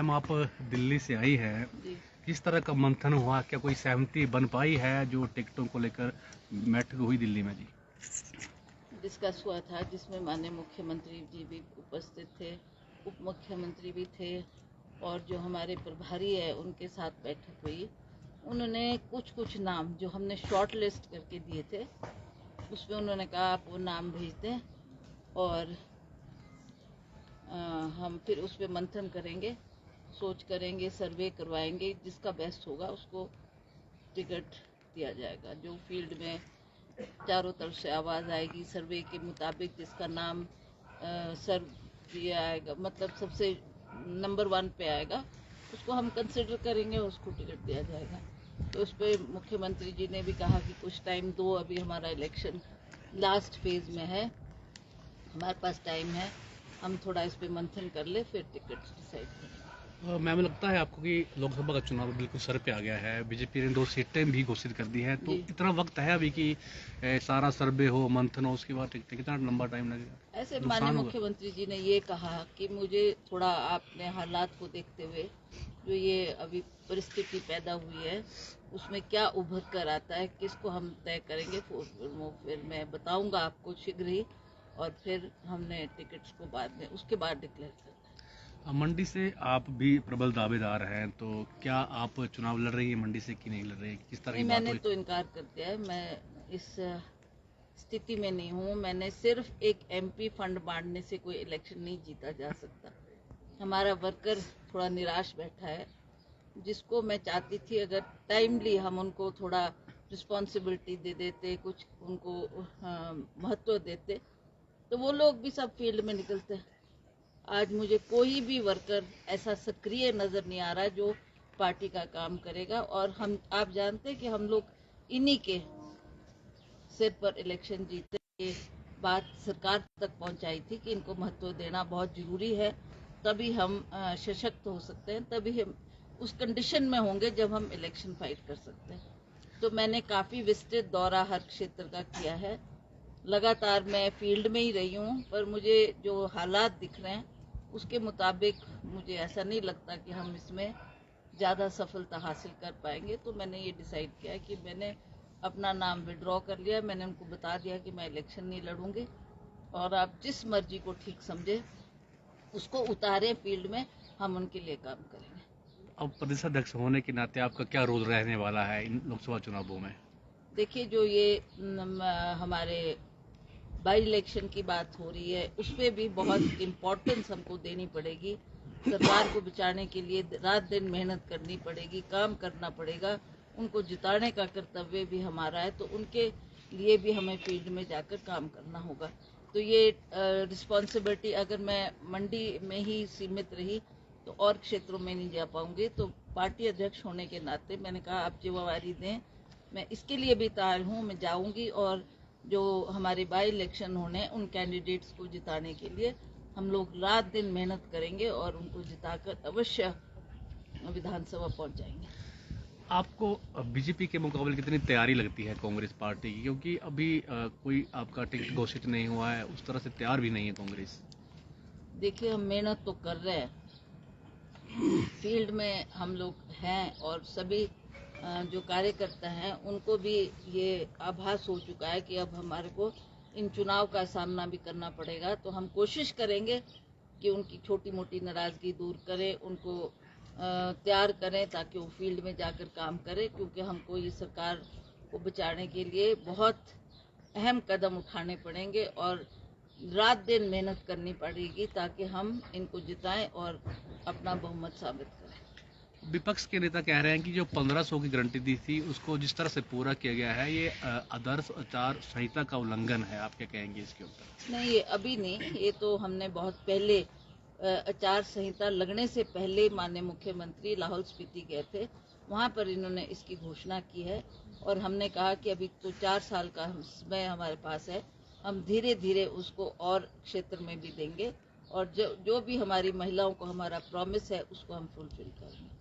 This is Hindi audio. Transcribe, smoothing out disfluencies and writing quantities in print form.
हम आप दिल्ली से आई हैं, जी। किस तरह का मंथन हुआ? क्या कोई सहमति बन पाई है जो टिकटों को लेकर बैठक हुई दिल्ली में जी? डिस्कस हुआ था जिसमें माननीय मुख्यमंत्री जी भी उपस्थित थे, उप मुख्यमंत्री भी थे और जो हमारे प्रभारी है उनके साथ बैठक हुई। उन्होंने कुछ नाम जो हमने शॉर्ट लिस्ट करके दिए थे उसमें उन्होंने कहा आप वो नाम भेज दें और हम फिर उस पर मंथन करेंगे, सोच करेंगे, सर्वे करवाएंगे, जिसका बेस्ट होगा उसको टिकट दिया जाएगा। जो फील्ड में चारों तरफ से आवाज़ आएगी, सर्वे के मुताबिक जिसका नाम सर्व किया आएगा, मतलब सबसे नंबर 1 पे आएगा, उसको हम कंसिडर करेंगे, उसको टिकट दिया जाएगा। तो उस पर मुख्यमंत्री जी ने भी कहा कि कुछ टाइम दो, अभी हमारा इलेक्शन लास्ट फेज में है, हमारे पास टाइम है, हम थोड़ा इस पे मंथन कर ले फिर टिकट डिसाइड करेंगे। मैम, लगता है आपको कि लोकसभा का चुनाव बिल्कुल सर पे आ गया है, बीजेपी ने 2 सीटें भी घोषित कर दी है, तो जी। इतना वक्त है अभी कि सारा सर्वे हो, मंथन हो, उसके बाद कितना लंबा टाइम लगेगा? ऐसे माननीय नुकसान होगा? मुख्यमंत्री जी ने ये कहा कि मुझे थोड़ा आपने हालात को देखते हुए जो ये अभी परिस्थिति पैदा हुई है उसमें क्या उभर कर आता है, किसको हम तय करेंगे, फिर मैं बताऊंगा आपको शीघ्र ही, और फिर हमने टिकट्स को बाद में उसके बाद डिक्लेयर करना है। मंडी से आप भी प्रबल दावेदार हैं, तो क्या आप चुनाव लड़ रही है मंडी से कि नहीं लड़ रही है? किस तरह नहीं, की बात मैंने हुई? तो इनकार कर दिया है, मैं इस स्थिति में नहीं हूँ। मैंने सिर्फ एक एमपी फंड बांटने से कोई इलेक्शन नहीं जीता जा सकता। हमारा वर्कर थोड़ा निराश बैठा है, जिसको मैं चाहती थी अगर टाइमली हम उनको थोड़ा रिस्पॉन्सिबिलिटी दे देते, कुछ उनको महत्व देते, तो वो लोग भी सब फील्ड में निकलते। आज मुझे कोई भी वर्कर ऐसा सक्रिय नज़र नहीं आ रहा जो पार्टी का काम करेगा, और हम आप जानते हैं कि हम लोग इन्हीं के सिर पर इलेक्शन जीते। ये बात सरकार तक पहुंचाई थी कि इनको महत्व देना बहुत ज़रूरी है, तभी हम सशक्त हो सकते हैं, तभी हम उस कंडीशन में होंगे जब हम इलेक्शन फाइट कर सकते हैं। तो मैंने काफ़ी विस्तृत दौरा हर क्षेत्र का किया है, लगातार मैं फील्ड में ही रही हूँ, पर मुझे जो हालात दिख रहे हैं उसके मुताबिक मुझे ऐसा नहीं लगता कि हम इसमें ज़्यादा सफलता हासिल कर पाएंगे। तो मैंने ये डिसाइड किया कि मैंने अपना नाम विड्रॉ कर लिया। मैंने उनको बता दिया कि मैं इलेक्शन नहीं लड़ूंगी, और आप जिस मर्जी को ठीक समझे उसको उतारे फील्ड में, हम उनके लिए काम करेंगे। अब प्रदेशाध्यक्ष होने के नाते आपका क्या रोल रहने वाला है इन लोकसभा चुनावों में? देखिए, जो ये हमारे बाई इलेक्शन की बात हो रही है उस पर भी बहुत इम्पोर्टेंस हमको देनी पड़ेगी। सरकार को बचाने के लिए रात दिन मेहनत करनी पड़ेगी, काम करना पड़ेगा, उनको जिताने का कर्तव्य भी हमारा है, तो उनके लिए भी हमें फील्ड में जाकर काम करना होगा। तो ये रिस्पॉन्सिबिलिटी अगर मैं मंडी में ही सीमित रही तो और क्षेत्रों में नहीं जा पाऊंगी। तो पार्टी अध्यक्ष होने के नाते मैंने कहा आप जिम्मेवारी दें, मैं इसके लिए भी तैयार हूँ, मैं जाऊंगी, और जो हमारे बाई इलेक्शन होने उन कैंडिडेट्स को जिताने के लिए हम लोग रात दिन मेहनत करेंगे और उनको जिताकर अवश्य विधानसभा पहुंच जाएंगे। आपको बीजेपी के मुकाबले कितनी तैयारी लगती है कांग्रेस पार्टी की, क्योंकि अभी कोई आपका टिकट घोषित नहीं हुआ है, उस तरह से तैयार भी नहीं है कांग्रेस? देखिए, हम मेहनत तो कर रहे हैं, फील्ड में हम लोग हैं, और सभी जो कार्यकर्ता हैं उनको भी ये आभास हो चुका है कि अब हमारे को इन चुनाव का सामना भी करना पड़ेगा। तो हम कोशिश करेंगे कि उनकी छोटी मोटी नाराजगी दूर करें, उनको तैयार करें ताकि वो फील्ड में जाकर काम करें, क्योंकि हमको ये सरकार को बचाने के लिए बहुत अहम कदम उठाने पड़ेंगे और रात दिन मेहनत करनी पड़ेगी ताकि हम इनको जिताएं और अपना बहुमत साबित करें। विपक्ष के नेता कह रहे हैं कि जो 1500 की गारंटी दी थी उसको जिस तरह से पूरा किया गया है, ये आदर्श आचार संहिता का उल्लंघन है। आप क्या कहेंगे इसके ऊपर? नहीं, ये अभी नहीं, ये तो हमने बहुत पहले आचार संहिता लगने से पहले माननीय मुख्यमंत्री लाहौल स्पीति गए थे, वहाँ पर इन्होंने इसकी घोषणा की है, और हमने कहा कि अभी तो 4 साल का समय हमारे पास है, हम धीरे धीरे उसको और क्षेत्र में भी देंगे, और जो भी हमारी महिलाओं को हमारा प्रॉमिस है उसको हम फुलफिल करेंगे।